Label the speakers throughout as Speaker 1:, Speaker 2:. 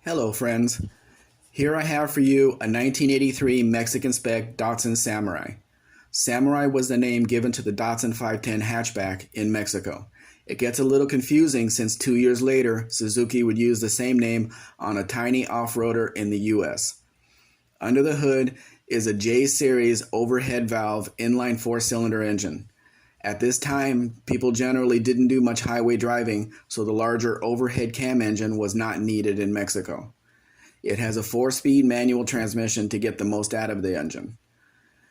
Speaker 1: Hello friends, here I have for you a 1983 Mexican spec Datsun Samurai. Samurai was the name given to the Datsun 510 hatchback in Mexico. It gets a little confusing since 2 years later, Suzuki would use the same name on a tiny off-roader in the US. Under the hood is a J-series overhead valve inline 4-cylinder engine. At this time, people generally didn't do much highway driving, so the larger overhead cam engine was not needed in Mexico. It has a 4-speed manual transmission to get the most out of the engine.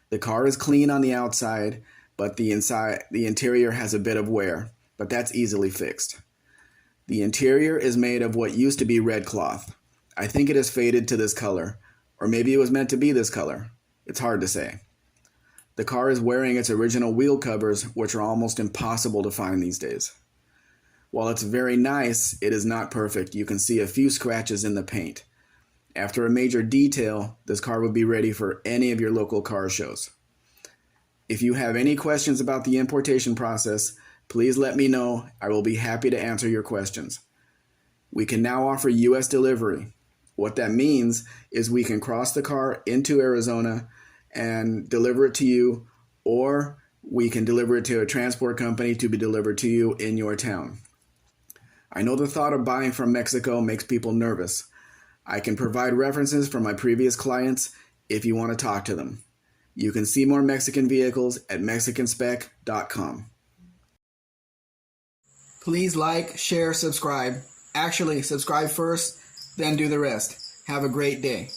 Speaker 1: The car is clean on the outside, but the interior has a bit of wear, but that's easily fixed. The interior is made of what used to be red cloth. I think it has faded to this color, or maybe it was meant to be this color. It's hard to say. The car is wearing its original wheel covers, which are almost impossible to find these days. While it's very nice, it is not perfect. You can see a few scratches in the paint. After a major detail, this car would be ready for any of your local car shows. If you have any questions about the importation process, please let me know. I will be happy to answer your questions. We can now offer US delivery. What that means is we can cross the car into Arizona and deliver it to you, or we can deliver it to a transport company to be delivered to you in your town. I know the thought of buying from Mexico makes people nervous. I can provide references from my previous clients if you want to talk to them. You can see more Mexican vehicles at mexicanspecdatsun.com. Please like, share, subscribe. Actually, subscribe first, then do the rest. Have a great day.